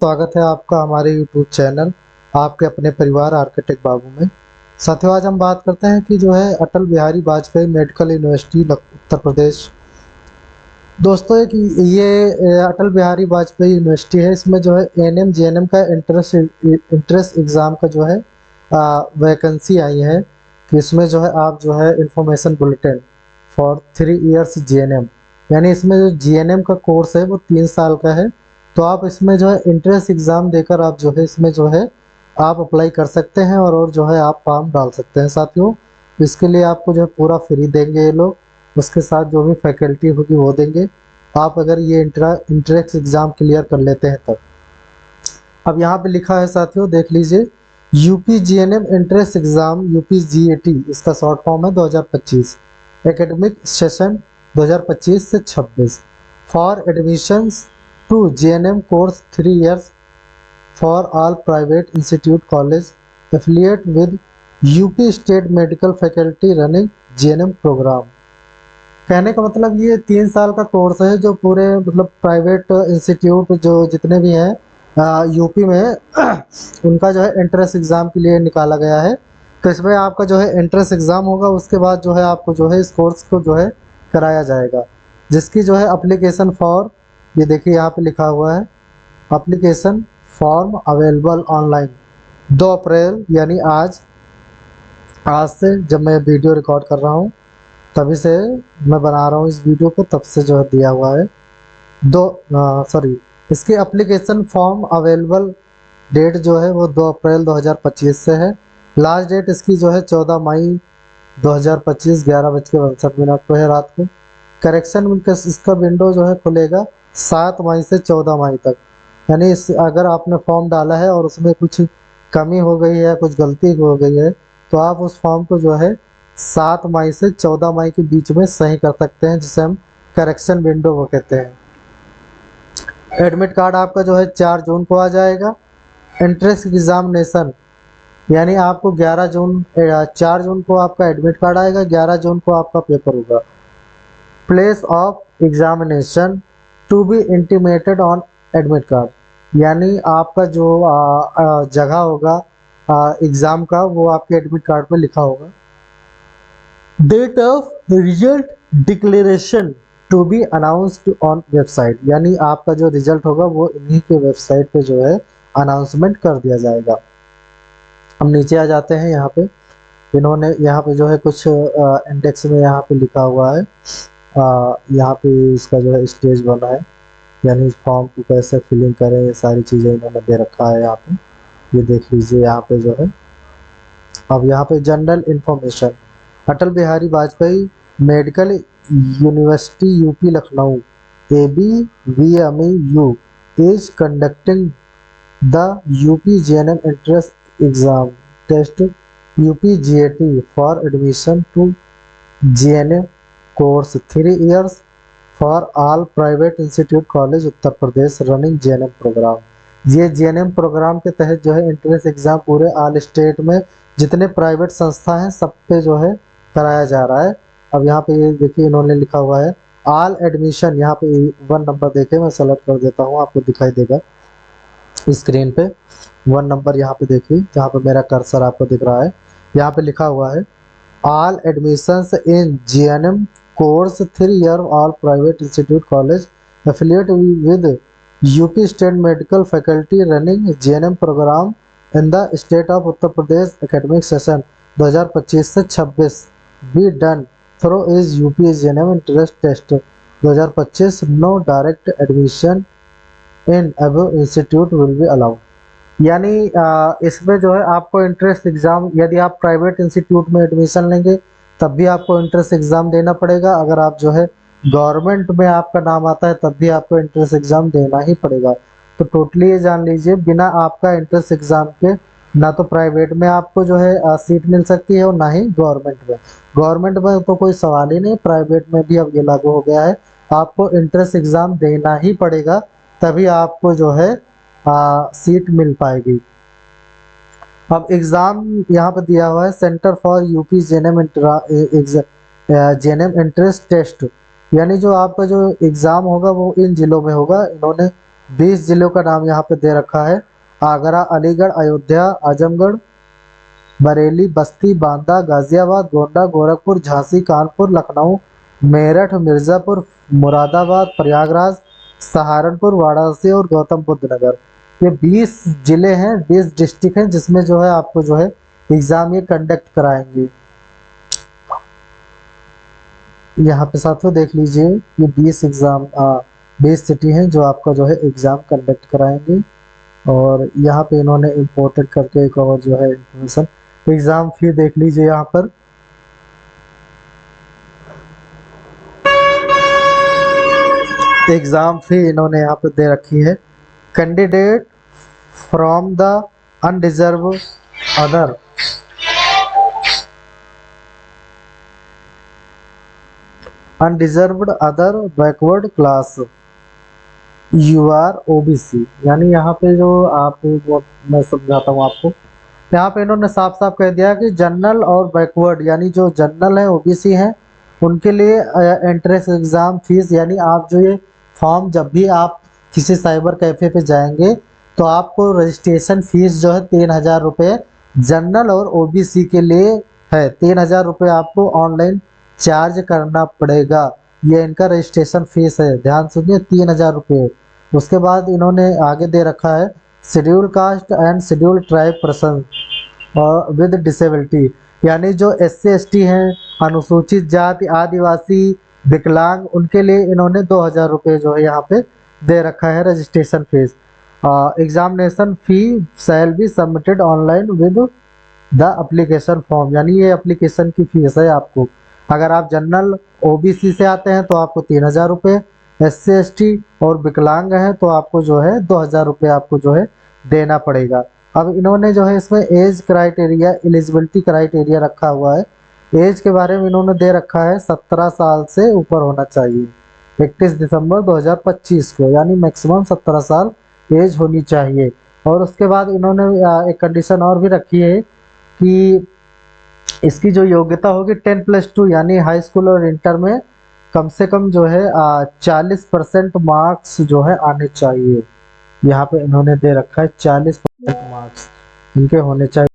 स्वागत है आपका हमारे YouTube चैनल आपके अपने परिवार आर्किटेक्ट बाबू में। साथियों, आज हम बात करते हैं कि जो है अटल बिहारी वाजपेयी मेडिकल यूनिवर्सिटी उत्तर प्रदेश। दोस्तों, एक ये अटल बिहारी वाजपेयी यूनिवर्सिटी है। इसमें जो है एएनएम जेएनएम का इंट्रेंस एग्ज़ाम का जो है वैकेंसी आई है कि इसमें जो है आप जो है information bulletin for 3 years GNM, यानी इसमें जो जीएनएम का कोर्स है वो 3 साल का है। तो आप इसमें जो है इंट्रेंस एग्ज़ाम देकर आप जो है इसमें जो है आप अप्लाई कर सकते हैं और जो है आप फॉर्म डाल सकते हैं। साथियों, इसके लिए आपको जो है पूरा फ्री देंगे ये लोग, उसके साथ जो भी फैकल्टी होगी वो देंगे, आप अगर ये इंट्रेंस एग्ज़ाम क्लियर कर लेते हैं तब। अब यहाँ पे लिखा है साथियों, देख लीजिए, UP GNM entrance exam UP GAT, इसका शॉर्ट फॉर्म है 2025 एकेडमिक सेशन 2025 से 26 for admissions to GNM course 3 years for all private institute college affiliate with UP state medical faculty running GNM programme. कहने का मतलब ये 3 साल का कोर्स है जो पूरे मतलब प्राइवेट इंस्टीट्यूट जो जितने भी हैं यूपी में उनका जो है एंट्रेंस एग्ज़ाम के लिए निकाला गया है। तो इसमें आपका जो है एंट्रेंस एग्ज़ाम होगा, उसके बाद जो है आपको जो है इस कोर्स को जो है कराया जाएगा, जिसकी जो है अप्लीकेशन फॉर, ये देखिए यहाँ पे लिखा हुआ है, अप्लीकेशन फॉर्म अवेलेबल ऑनलाइन 2 अप्रैल, यानी आज से जब मैं वीडियो रिकॉर्ड कर रहा हूँ तभी से मैं बना रहा हूँ इस वीडियो को, तब से जो है दिया हुआ है इसकी एप्लीकेशन फॉर्म अवेलेबल डेट जो है वो 2 अप्रैल 2025 से है। लास्ट डेट इसकी जो है 14 मई 2025 11:62 को है रात को। करेक्शन इसका विंडो जो है खुलेगा 7 मई से 14 मई तक, यानी अगर आपने फॉर्म डाला है और उसमें कुछ कमी हो गई है, कुछ गलती हो गई है, तो आप उस फॉर्म को जो है 7 मई से 14 मई के बीच में सही कर सकते हैं, जिसे हम करेक्शन विंडो वो कहते हैं। एडमिट कार्ड आपका जो है 4 जून को आ जाएगा। एंट्रेंस एग्जामिनेशन यानी आपको 4 जून को आपका एडमिट कार्ड आएगा, 11 जून को आपका पेपर होगा। Place of examination to be intimated on admit card, यानी आपका जो जगह होगा एग्ज़ाम का वो आपके एडमिट कार्ड पे लिखा होगा। Date of result declaration to be announced on website, यानी आपका जो रिजल्ट होगा वो इन्हीं के वेबसाइट पे जो है अनाउंसमेंट कर दिया जाएगा। हम नीचे आ जाते हैं। यहाँ पे इन्होंने यहाँ पे जो है कुछ इंडेक्स में यहाँ पे लिखा हुआ है, यहाँ पे इसका जो है स्टेज बना है, यानी इस फॉर्म को कैसे फिलिंग करें, ये सारी चीज़ें इन्होंने दे रखा है यहाँ पे, ये देख लीजिए यहाँ पे जो है। अब यहाँ पे general information, Atal Bihari Vajpayee medical university UP Lucknow ABVMEU is conducting the UP JNM entrance exam test UPGAT for admission to JNM course 3 years for all private institute college Uttar Pradesh running JNM programme. ये JNM प्रोग्राम के तहत जो है entrance exam पूरे all state में जितने private संस्था हैं सब पे जो है कराया जा रहा है। अब यहाँ पे ये देखिए इन्होंने लिखा हुआ है ऑल एडमिशन, यहाँ पे 1 नंबर देखे, मैं सेलेक्ट कर देता हूँ, आपको दिखाई देगा स्क्रीन पे 1 नंबर। यहाँ पे देखिए जहाँ पे मेरा कर्सर आपको दिख रहा है, यहाँ पे लिखा हुआ है all admissions in GNM course 3 year all private institute college affiliate with UP state medical faculty running GNM programme in the state of Uttar Pradesh academic session 2025 से 26 be done through is UP GNM entrance test 2025। No direct admission in above institute will be allowed, यानी इसमें जो है आपको entrance exam, यदि आप private institute में admission लेंगे तब भी आपको इंट्रेंस एग्ज़ाम देना पड़ेगा। अगर आप जो है गवर्नमेंट में आपका नाम आता है तब भी आपको इंट्रेंस एग्ज़ाम देना ही पड़ेगा। तो टोटली ये जान लीजिए, बिना आपका इंट्रेंस एग्ज़ाम के ना तो प्राइवेट में आपको जो है सीट मिल सकती है और ना ही गवर्नमेंट में। गवर्नमेंट में तो कोई सवाल ही नहीं, प्राइवेट में भी अब ये लागू हो गया है, आपको इंट्रेंस एग्ज़ाम देना ही पड़ेगा तभी आपको जो है सीट मिल पाएगी। अब एग्ज़ाम यहाँ पर दिया हुआ है centre for UP GNM entrance test, यानी जो आपका जो एग्ज़ाम होगा वो इन जिलों में होगा। इन्होंने 20 जिलों का नाम यहाँ पे दे रखा है। आगरा, अलीगढ़, अयोध्या, आजमगढ़, बरेली, बस्ती, बांदा, गाजियाबाद, गोंडा, गोरखपुर, झांसी, कानपुर, लखनऊ, मेरठ, मिर्जापुर, मुरादाबाद, प्रयागराज, सहारनपुर, वाराणसी और गौतम बुद्ध नगर। ये 20 जिले हैं, 20 डिस्ट्रिक्ट हैं जिसमें जो है आपको जो है एग्जाम ये कंडक्ट कराएंगे। यहाँ पे साथियों देख लीजिए, ये 20 सिटी हैं जो आपका जो है एग्जाम कंडक्ट कराएंगे। और यहाँ पे इन्होंने इम्पोर्टेंट करके एक और जो है इंफॉर्मेशन, एग्जाम फी देख लीजिए यहाँ पर। एग्जाम फी इन्होंने यहाँ पे दे रखी है। Candidate from the unreserved other unreserved other backward class U R OBC. यानी यहाँ पे जो आप वो मैं समझाता हूँ आपको, यहाँ पे इन्होंने साफ साफ कह दिया कि जनरल और बैकवर्ड यानी जो जनरल है ओबीसी हैं उनके लिए एंट्रेंस एग्जाम फीस, यानी आप जो ये फॉर्म जब भी आप किसी साइबर कैफे पे जाएंगे तो आपको रजिस्ट्रेशन फीस जो है 3000 रुपये जनरल और ओबीसी के लिए है। 3000 रुपये आपको ऑनलाइन चार्ज करना पड़ेगा, ये इनका रजिस्ट्रेशन फीस है, ध्यान सुनिए 3000 रुपये। उसके बाद इन्होंने आगे दे रखा है schedule caste and schedule tribe person और विद डिसेबिलिटी, यानी जो SC ST हैं, अनुसूचित जाति, आदिवासी, विकलांग, उनके लिए इन्होंने 2000 रुपये जो है यहाँ पे दे रखा है registration fees. Examination fee shall be submitted online with the application form, यानी ये एप्लीकेशन की फीस है आपको। अगर आप जनरल ओबीसी से आते हैं तो आपको 3000 रुपये, SC ST और विकलांग हैं तो आपको जो है 2000 रुपये आपको जो है देना पड़ेगा। अब इन्होंने जो है इसमें एज क्राइटेरिया, एलिजिबिलिटी क्राइटेरिया रखा हुआ है। एज के बारे में इन्होंने दे रखा है 17 साल से ऊपर होना चाहिए 31 दिसंबर 2025 को, यानी मैक्सिमम 17 साल एज होनी चाहिए। और उसके बाद इन्होंने एक कंडीशन और भी रखी है कि इसकी जो योग्यता होगी 10+2 यानी हाई स्कूल और इंटर में कम से कम जो है 40% मार्क्स जो है आने चाहिए। यहाँ पे इन्होंने दे रखा है 40% मार्क्स इनके होने चाहिए।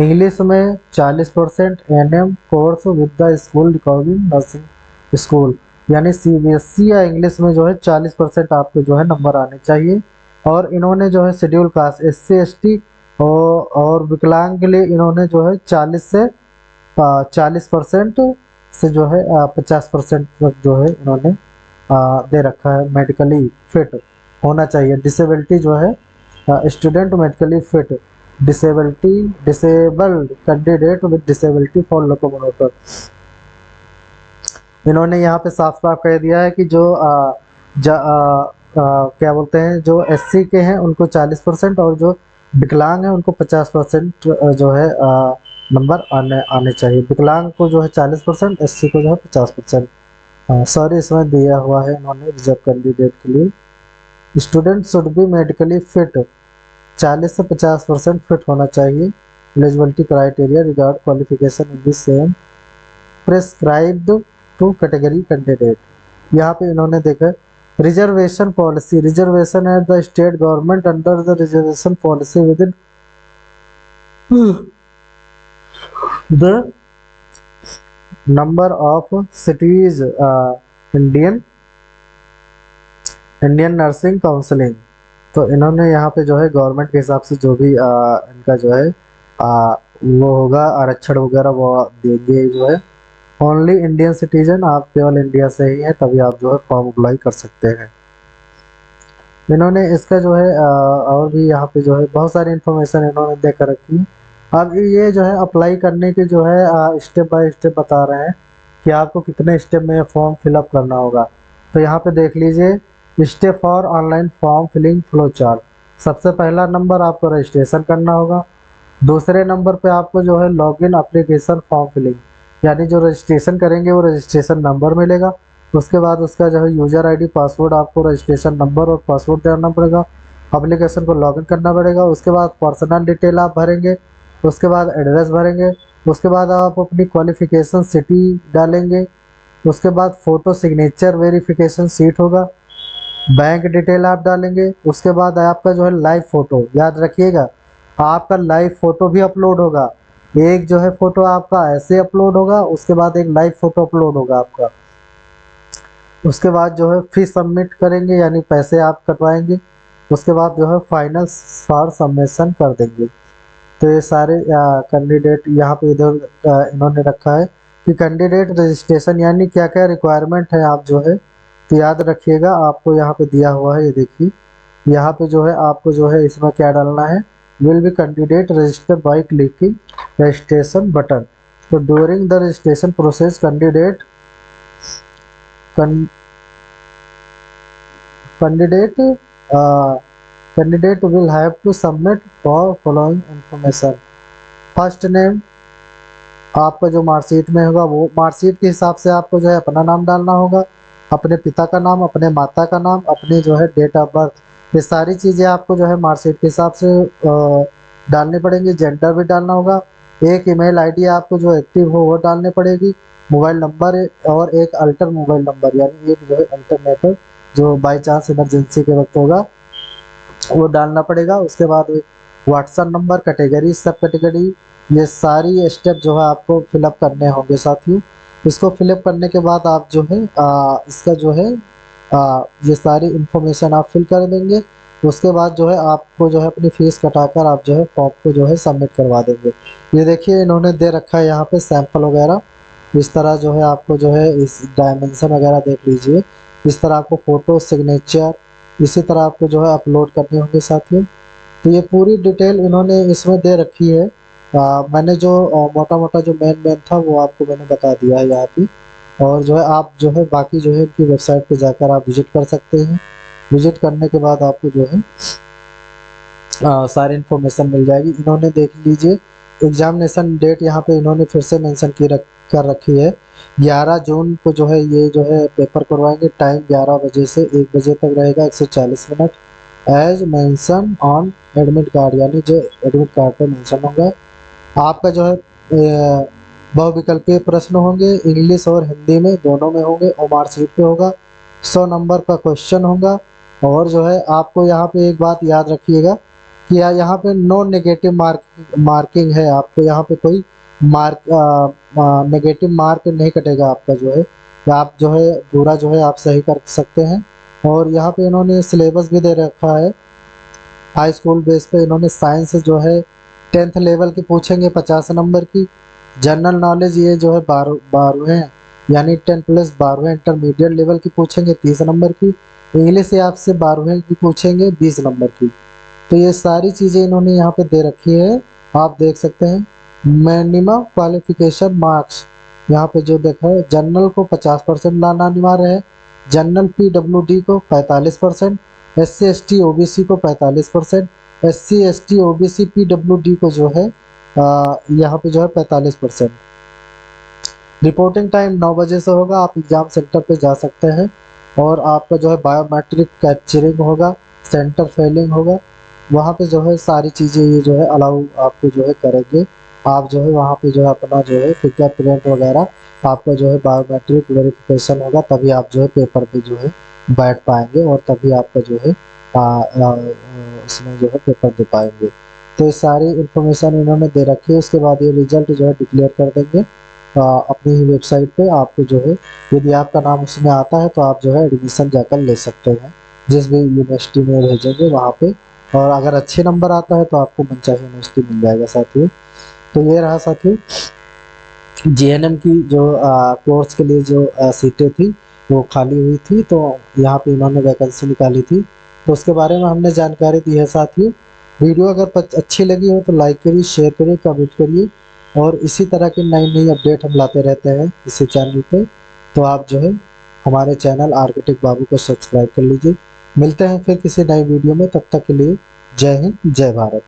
इंग्लिश में 40%, NM course with the school recording nursing school, यानी CBSE या इंग्लिश में जो है 40% आपको जो है नंबर आने चाहिए। और इन्होंने जो है शेड्यूल कास्ट SC ST और विकलांग के लिए इन्होंने जो है 40% से जो है 50% तक जो है इन्होंने दे रखा है मेडिकली फिट होना चाहिए। डिसेबिलिटी जो है student medically fit, disabled candidate with disability for locomotor. इन्होंने यहाँ पे साफ साफ कह दिया है कि जो क्या बोलते हैं जो SC के हैं उनको 40% और जो विकलांग हैं उनको 50% जो है नंबर आने चाहिए। विकलांग को जो है 40%, SC को जो है 50%। सॉरी इसमें दिया हुआ है इन्होंने रिजर्व कैंडिडेट के लिए। Student should be medically fit, 40 से 50% फिट होना चाहिए। Eligibility criteria regard qualification in the same prescribed to category candidate. यहाँ पे इन्होंने देखा रिजर्वेशन पॉलिसी, रिजर्वेशन है the state government under the reservation policy with in the number of cities Indian nursing counselling. तो इन्होंने यहाँ पे जो है गवर्नमेंट के हिसाब से जो भी इनका जो है वो होगा आरक्षण वगैरह वो देंगे जो है। ओनली इंडियन सिटीजन, आप केवल इंडिया से ही हैं तभी आप जो है फॉर्म अप्लाई कर सकते हैं। इन्होंने इसका जो है और भी यहाँ पे जो है बहुत सारी इन्फॉर्मेशन इन्होंने देकर रखी है। अब ये जो है अप्लाई करने के जो है स्टेप बाय स्टेप बता रहे हैं कि आपको कितने स्टेप में फॉर्म फिलअप करना होगा। तो यहाँ पे देख लीजिए step for online form filling flow chart. सबसे पहला नंबर आपको रजिस्ट्रेशन करना होगा। दूसरे नंबर पे आपको जो है लॉगिन एप्लीकेशन फॉर्म फिलिंग, यानी जो रजिस्ट्रेशन करेंगे वो रजिस्ट्रेशन नंबर मिलेगा। उसके बाद उसका जो है यूजर ID पासवर्ड, आपको रजिस्ट्रेशन नंबर और पासवर्ड देना पड़ेगा। एप्लीकेशन को लॉगिन करना पड़ेगा। उसके बाद पर्सनल डिटेल आप भरेंगे, उसके बाद एड्रेस भरेंगे, उसके बाद आप अपनी क्वालिफिकेशन सिटी डालेंगे, उसके बाद फ़ोटो सिग्नेचर वेरिफिकेशन सीट होगा, बैंक डिटेल आप डालेंगे। उसके बाद आपका जो है लाइव फोटो, याद रखिएगा आपका लाइव फोटो भी अपलोड होगा। एक जो है फोटो आपका ऐसे अपलोड होगा, उसके बाद एक लाइव फोटो अपलोड होगा आपका। उसके बाद जो है फीस सबमिट करेंगे, यानी पैसे आप कटवाएंगे। उसके बाद जो है फाइनल फॉर सबमिशन कर देंगे। तो ये सारे कैंडिडेट यहाँ पे इधर इन्होंने रखा है कि कैंडिडेट रजिस्ट्रेशन यानी क्या क्या रिक्वायरमेंट है आप जो है, तो याद रखिएगा आपको यहाँ पे दिया हुआ है। ये देखिए यहाँ पे जो है आपको जो है इसमें क्या डालना है, will be candidate registered by clicking registration button. तो during the registration process candidate candidate will have to submit for following information. First name आपका जो मार्कशीट में होगा, वो मार्कशीट के हिसाब से आपको जो है अपना नाम डालना होगा, अपने पिता का नाम, अपने माता का नाम, अपनी जो है डेट ऑफ बर्थ। ये सारी चीज़ें आपको जो है मार्कशीट के हिसाब से डालनी पड़ेंगी। जेंडर भी डालना होगा। एक ईमेल आईडी आपको जो एक्टिव हो वो डालनी पड़ेगी। मोबाइल नंबर और एक अल्टर मोबाइल नंबर, यानी एक जो है अल्टरनेटर जो बाई चांस इमरजेंसी के वक्त होगा वो डालना पड़ेगा। उसके बाद व्हाट्सएप नंबर, कैटेगरी, सब कैटेगरी, ये सारी स्टेप जो है आपको फिलअप करने होंगे साथियों। इसको फिलअप करने के बाद आप जो है इसका जो है ये सारी इंफॉर्मेशन आप फिल कर देंगे। उसके बाद जो है आपको जो है अपनी फीस कटाकर आप जो है फॉर्म को जो है सबमिट करवा देंगे। ये देखिए इन्होंने दे रखा है यहाँ पे सैंपल वगैरह। इस तरह जो है आपको जो है इस डायमेंशन वगैरह देख लीजिए। इस तरह आपको फोटो, सिग्नेचर इसी तरह आपको जो है अपलोड करने होंगे साथियों। तो ये पूरी डिटेल इन्होंने इसमें दे रखी है। मैंने जो मोटा मोटा जो मेन था वो आपको मैंने बता दिया है यहाँ पे। और जो है आप जो है बाकी जो है इनकी वेबसाइट पे जाकर आप विजिट कर सकते हैं। विजिट करने के बाद आपको जो है सारी इन्फॉर्मेशन मिल जाएगी। इन्होंने देख लीजिए एग्जामिनेशन डेट यहाँ पे इन्होंने फिर से मेंशन कर रखी है। 11 जून को जो है ये जो है पेपर करवाएंगे। टाइम 11 बजे से 1 बजे तक रहेगा, 140 minute as mention on admit card, यानी जो एडमिट कार्ड पे मेंशन होगा। आपका जो है बहुविकल्पीय प्रश्न होंगे, इंग्लिश और हिंदी में दोनों में होंगे और मार्कशीट पे होगा। 100 नंबर का क्वेश्चन होगा। और जो है आपको यहाँ पे एक बात याद रखिएगा कि यहाँ पे नो नेगेटिव मार्किंग है। आपको यहाँ पे कोई नेगेटिव मार्क नहीं कटेगा आपका जो है, आप जो है पूरा जो है आप सही कर सकते हैं। और यहाँ पे इन्होंने सिलेबस भी दे रखा है। हाई स्कूल बेस पे इन्होंने साइंस जो है 10th लेवल की पूछेंगे 50 नंबर की। जनरल नॉलेज ये जो है 12वें यानी 10+12वें इंटरमीडिएट लेवल की पूछेंगे 30 नंबर की। इंग्लिश ये आपसे 12वें की पूछेंगे 20 नंबर की। तो ये सारी चीज़ें इन्होंने यहाँ पे दे रखी है, आप देख सकते हैं। मिनिमम क्वालिफिकेशन मार्क्स यहाँ पे जो देखा है, जनरल को 50% लाना अनिवार्य है। जनरल PWD को 45%, SC ST OBC को 45%, SC ST OBC PWD को जो है यहाँ पे जो है 45%। रिपोर्टिंग टाइम 9 बजे से होगा। आप एग्जाम सेंटर पे जा सकते हैं और आपका जो है बायोमेट्रिक कैप्चरिंग होगा, सेंटर फेलिंग होगा। वहाँ पे जो है सारी चीज़ें ये जो है अलाउ आपको जो है करेंगे। आप जो है वहाँ पे जो है अपना जो है फिंगर प्रिंट वगैरह आपका जो है बायोमेट्रिक वेरिफिकेशन होगा, तभी आप जो है पेपर पे जो है बैठ पाएंगे और तभी आपका जो है उसमें जो है पेपर दे पाएंगे। तो ये सारी इन्फॉर्मेशन इन्होंने दे रखी है। उसके बाद ये रिजल्ट जो है डिक्लेयर कर देंगे अपनी ही वेबसाइट पे। आपको जो है यदि आपका नाम उसमें आता है तो आप जो है एडमिशन जाकर ले सकते हैं जिस भी यूनिवर्सिटी में भेजेंगे वहाँ पे। और अगर अच्छे नंबर आता है तो आपको मनचाही यूनिवर्सिटी मिल जाएगा साथियों। तो ये रहा साथियों JNM की जो कोर्स के लिए जो सीटें थी वो खाली हुई थी, तो यहाँ पे इन्होंने वैकेंसी निकाली थी, तो उसके बारे में हमने जानकारी दी है साथियों। वीडियो अगर अच्छी लगी हो तो लाइक करिए, शेयर करिए, कमेंट करिए। और इसी तरह की नई नई अपडेट हम लाते रहते हैं इसी चैनल पे। तो आप जो है हमारे चैनल आर्किटेक्ट बाबू को सब्सक्राइब कर लीजिए। मिलते हैं फिर किसी नई वीडियो में, तब तक के लिए जय हिंद, जय भारत।